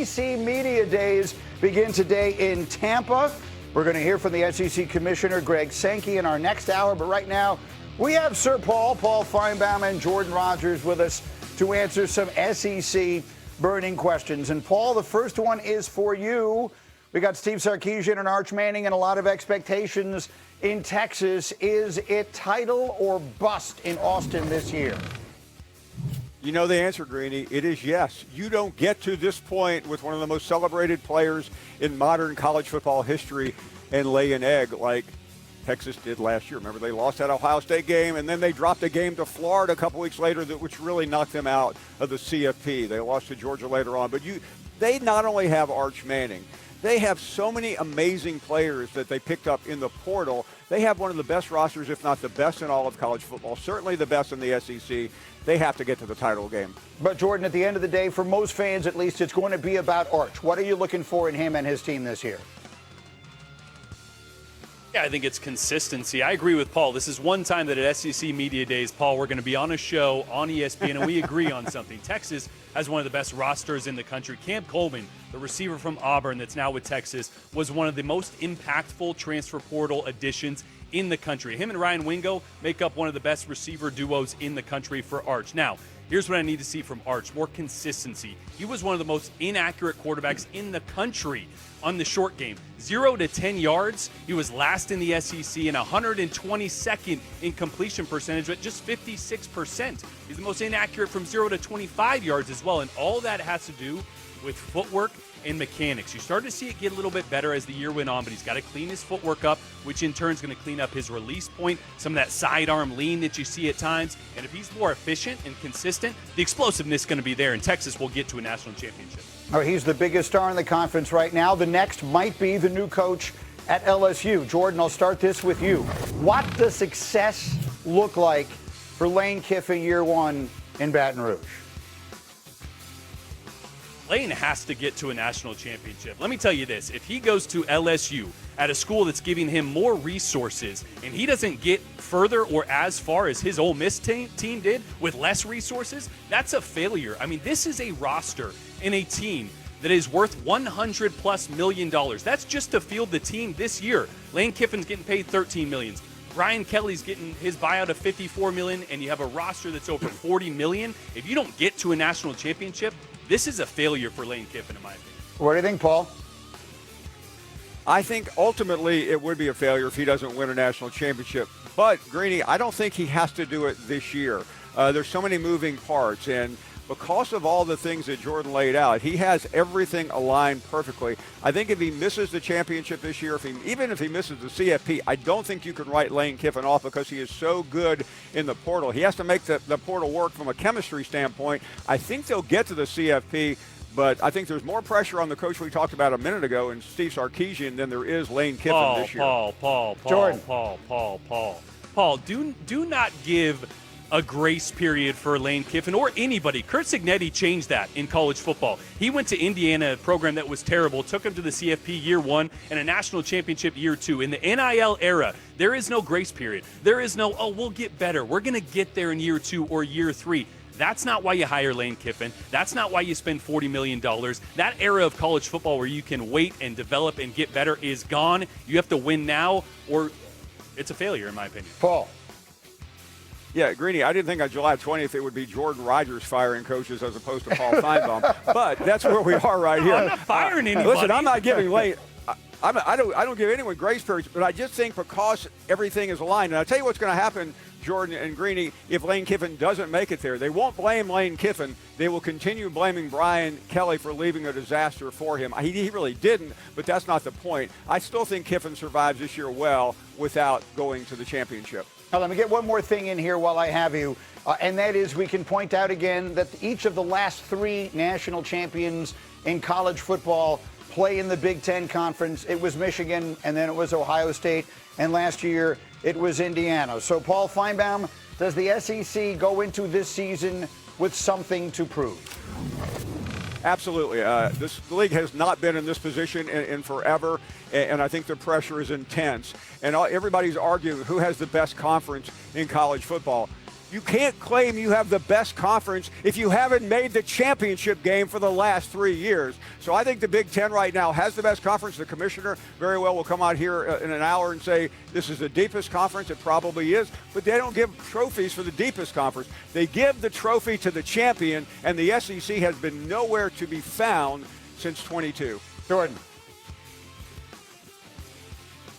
SEC Media Days begin today in Tampa. We're going to hear from the SEC Commissioner Greg Sankey in our next hour. But right now, we have Sir Paul Finebaum, and Jordan Rogers with us to answer some SEC burning questions. And Paul, the first one is for you. We got Steve Sarkisian and Arch Manning and a lot of expectations in Texas. Is it title or bust in Austin this year? You know the answer, Greeny. It is yes. You don't get to this point with one of the most celebrated players in modern college football history and lay an egg like Texas did last year. Remember, they lost that Ohio State game, and then they dropped a game to Florida a couple weeks later, which really knocked them out of the CFP. They lost to Georgia later on. But they not only have Arch Manning, they have so many amazing players that they picked up in the portal. They have one of the best rosters, if not the best in all of college football, certainly the best in the SEC. They have to get to the title game. But, Jordan, at the end of the day, for most fans at least, it's going to be about Arch. What are you looking for in him and his team this year? Yeah, I think it's consistency. I agree with Paul. This is one time that at SEC Media Days, Paul, we're going to be on a show on ESPN, and we agree on something. Texas has one of the best rosters in the country. Cam Coleman, the receiver from Auburn that's now with Texas, was one of the most impactful transfer portal additions in the country. Him and Ryan Wingo make up one of the best receiver duos in the country for Arch. Now, here's what I need to see from Arch, more consistency. He was one of the most inaccurate quarterbacks in the country on the short game. 0 to 10 yards, he was last in the SEC and 122nd in completion percentage at just 56%. He's the most inaccurate from 0 to 25 yards as well, and all that has to do with footwork and mechanics. You started to see it get a little bit better as the year went on, but he's got to clean his footwork up, which in turn is going to clean up his release point, some of that sidearm lean that you see at times. And if he's more efficient and consistent, the explosiveness is going to be there, and Texas will get to a national championship. Oh, he's the biggest star in the conference right now. The next might be the new coach at LSU. Jordan, I'll start this with you. What does success look like for Lane Kiffin year one in Baton Rouge? Lane has to get to a national championship. Let me tell you this. If he goes to LSU at a school that's giving him more resources and he doesn't get further or as far as his Ole Miss team did with less resources, that's a failure. I mean, this is a roster and a team that is worth $100+ million. That's just to field the team this year. Lane Kiffin's getting paid $13 million. Brian Kelly's getting his buyout of $54 million, and you have a roster that's over $40 million. If you don't get to a national championship, this is a failure for Lane Kiffin, in my opinion. What do you think, Paul? I think ultimately it would be a failure if he doesn't win a national championship. But, Greeny, I don't think he has to do it this year. There's so many moving parts, and because of all the things that Jordan laid out, he has everything aligned perfectly. I think if he misses the championship this year, even if he misses the CFP, I don't think you can write Lane Kiffin off because he is so good in the portal. He has to make the portal work from a chemistry standpoint. I think they'll get to the CFP, but I think there's more pressure on the coach we talked about a minute ago in Steve Sarkisian than there is Lane Kiffin this year. Jordan. Paul, do not give a grace period for Lane Kiffin or anybody. Curt Cignetti changed that in college football. He went to Indiana, a program that was terrible, took him to the CFP year one and a national championship year two. In the NIL era, there is no grace period. There is no, we'll get better. We're going to get there in year two or year three. That's not why you hire Lane Kiffin. That's not why you spend $40 million. That era of college football where you can wait and develop and get better is gone. You have to win now or it's a failure, in my opinion. Paul. Yeah, Greeny, I didn't think on July 20th it would be Jordan Rogers firing coaches as opposed to Paul Finebaum, but that's where we are right here. I'm not firing anybody. Listen, I'm not giving Lane. I don't give anyone grace periods, but I just think because everything is aligned, and I'll tell you what's going to happen, Jordan and Greeny, if Lane Kiffin doesn't make it there. They won't blame Lane Kiffin. They will continue blaming Brian Kelly for leaving a disaster for him. He really didn't, but that's not the point. I still think Kiffin survives this year well without going to the championship. Now, let me get one more thing in here while I have you, and that is we can point out again that each of the last three national champions in college football play in the Big Ten Conference. It was Michigan, and then it was Ohio State, and last year it was Indiana. So, Paul Finebaum, does the SEC go into this season with something to prove? Absolutely. The league has not been in this position in forever, and I think the pressure is intense. And everybody's arguing who has the best conference in college football. You can't claim you have the best conference if you haven't made the championship game for the last 3 years. So I think the Big Ten right now has the best conference. The commissioner very well will come out here in an hour and say this is the deepest conference. It probably is. But they don't give trophies for the deepest conference. They give the trophy to the champion, and the SEC has been nowhere to be found since 22. Jordan.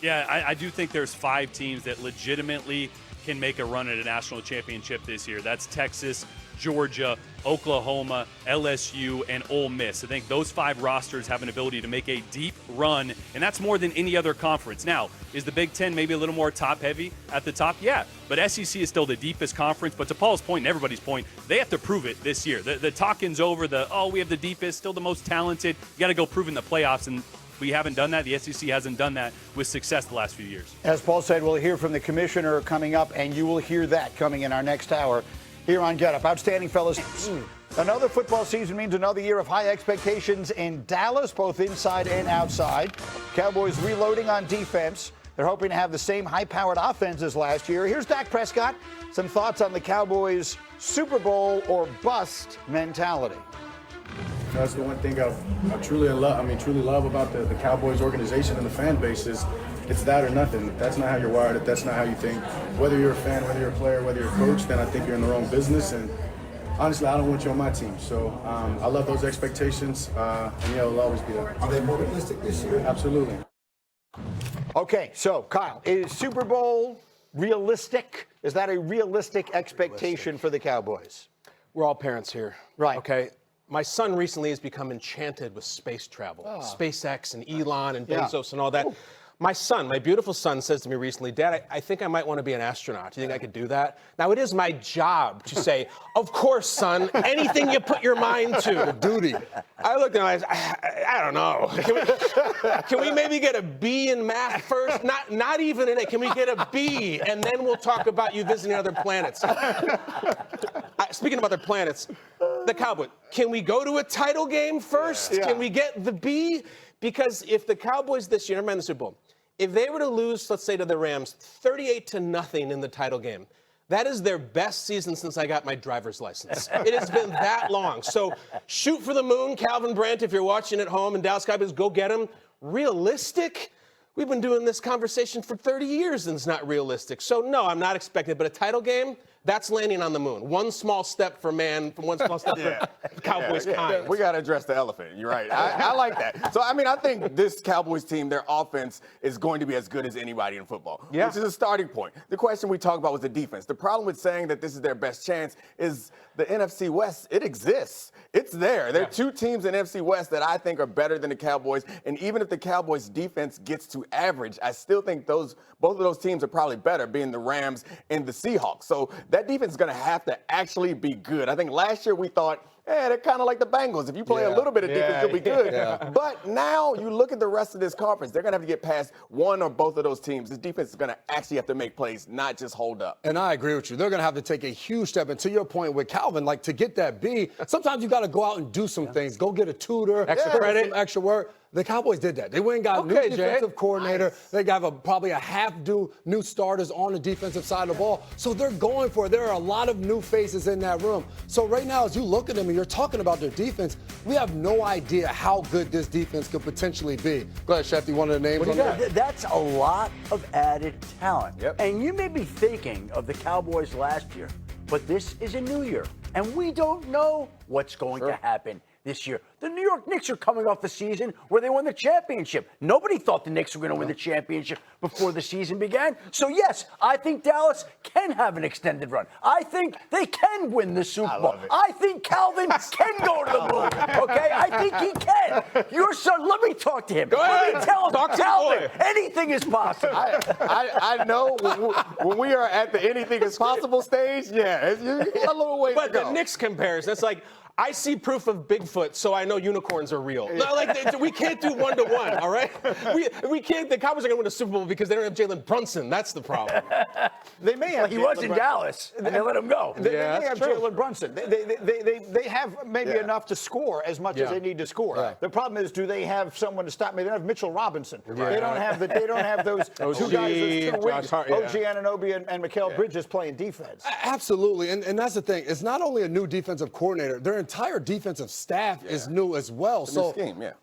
Yeah, I do think there's 5 teams that legitimately can make a run at a national championship this year. That's Texas, Georgia, Oklahoma, LSU, and Ole Miss. I think those 5 rosters have an ability to make a deep run, and that's more than any other conference. Now, is the Big Ten maybe a little more top-heavy at the top? Yeah, but SEC is still the deepest conference. But to Paul's point and everybody's point, they have to prove it this year. The talking's over. We have the deepest, still the most talented. You got to go prove in the playoffs, and we haven't done that. The SEC hasn't done that with success the last few years. As Paul said, we'll hear from the commissioner coming up, and you will hear that coming in our next hour here on Get Up. Outstanding, fellas. Another football season means another year of high expectations in Dallas, both inside and outside. Cowboys reloading on defense. They're hoping to have the same high-powered offense as last year. Here's Dak Prescott. Some thoughts on the Cowboys' Super Bowl or bust mentality. That's the one thing I truly love about the Cowboys organization and the fan base is it's that or nothing. If that's not how you're wired, if that's not how you think, whether you're a fan, whether you're a player, whether you're a coach, then I think you're in the wrong business. And honestly, I don't want you on my team. So I love those expectations, and yeah, it'll always be there. Are they more realistic this year? Absolutely. Okay, so Kyle, is Super Bowl realistic? Is that a realistic expectation for the Cowboys? We're all parents here. Right. Okay. My son recently has become enchanted with space travel, SpaceX and Elon and Bezos and all that. My son, my beautiful son, says to me recently, Dad, I think I might want to be an astronaut. Do you think I could do that? Now, it is my job to say, of course, son, anything you put your mind to. Duty. I looked at him, I don't know. Can we maybe get a B in math first? Not even an A. Can we get a B? And then we'll talk about you visiting other planets. Speaking of other planets, the Cowboys, can we go to a title game first? Yeah. Can we get the B? Because if the Cowboys this year, never mind the Super Bowl, if they were to lose, let's say, to the Rams 38-0 in the title game, that is their best season since I got my driver's license. It has been that long. So shoot for the moon, Calvin Brandt, if you're watching at home, and Dallas Cowboys, go get them. Realistic? We've been doing this conversation for 30 years and it's not realistic. So no, I'm not expecting it. But a title game, that's landing on the moon. One small step for man, one small step for Cowboys kind. We got to address the elephant. You're right. I like that. So, I think this Cowboys team, their offense is going to be as good as anybody in football, which is a starting point. The question we talked about was the defense. The problem with saying that this is their best chance is the NFC West, it exists. It's there. There are 2 teams in NFC West that I think are better than the Cowboys. And even if the Cowboys defense gets to average, I still think both of those teams are probably better, being the Rams and the Seahawks. So that defense is going to have to actually be good. I think last year we thought, they're kind of like the Bengals. If you play a little bit of defense, you'll be good. But now you look at the rest of this conference, they're going to have to get past one or both of those teams. This defense is going to actually have to make plays, not just hold up. And I agree with you. They're going to have to take a huge step. And to your point with Calvin, like to get that B, sometimes you got to go out and do some things. Go get a tutor, Extra put in credit. some extra work. The Cowboys did that. They went and got a new defensive coordinator. Nice. They got probably a half new starters on the defensive side of the ball. So they're going for it. There are a lot of new faces in that room. So right now, as you look at them and you're talking about their defense, we have no idea how good this defense could potentially be. Go ahead, Shefty, one of the names on there. That's a lot of added talent. And you may be thinking of the Cowboys last year, but this is a new year, and we don't know what's going to happen this year. The New York Knicks are coming off the season where they won the championship. Nobody thought the Knicks were going to win the championship before the season began. So, yes, I think Dallas can have an extended run. I think they can win the Super Bowl. I think Calvin can go to the moon, okay? I think he can. Your son, let me talk to him. Go ahead. Let me tell him, Talk to Calvin, the boy. anything is possible. I know when we are at the anything is possible stage, you got a little ways But to go. the Knicks comparison, it's like, I see proof of Bigfoot, so I know unicorns are real. No, like we can't do 1-to-1, all right? We can't. The Cowboys are going to win a Super Bowl because they don't have Jalen Brunson. That's the problem. They may have. He was in Dallas, and they let him go. They may have Jalen Brunson. They have maybe enough to score as much as they need to score. Right. The problem is, do they have someone to stop me? They don't have Mitchell Robinson. Right. They don't have those two guys, those two wings. OG Anunoby and Mikal Bridges playing defense. Absolutely, and that's the thing. It's not only a new defensive coordinator; their entire defensive staff is new as well. So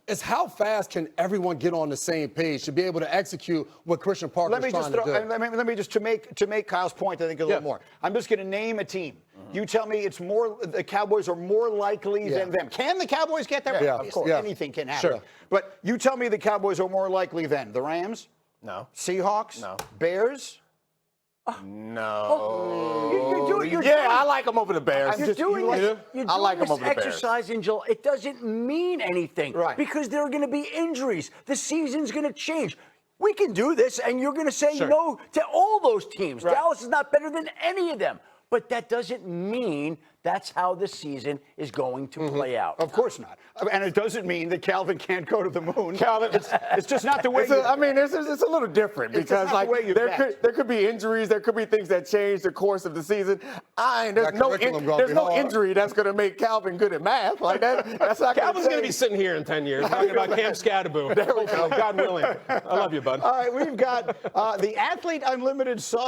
it's how fast can everyone get on the same page to be able to execute what Christian Parker is trying to do. Let me just to make Kyle's point, I think a little more. I'm just going to name a team. You tell me it's more. The Cowboys are more likely than them. Can the Cowboys get there? Yeah, of course. Anything can happen. Sure. But you tell me the Cowboys are more likely than the Rams? No. Seahawks? No. Bears? No. You're I like them over the Bears. You're doing this over the Bears. exercise, and Joel, it doesn't mean anything. Right. Because there are going to be injuries. The season's going to change. We can do this, and you're going to say no to all those teams. Right. Dallas is not better than any of them. But that doesn't mean that's how the season is going to play out. Of course not. And it doesn't mean that Calvin can't go to the moon. Calvin, it's just not the way. It's a little different because there could be injuries, there could be things that change the course of the season. There's no injury that's going to make Calvin good at math like that. That's not. Calvin's going to be sitting here in 10 years talking about Cam Scatterbo. There we go. God willing. I love you, bud. All right, we've got the Athlete Unlimited soft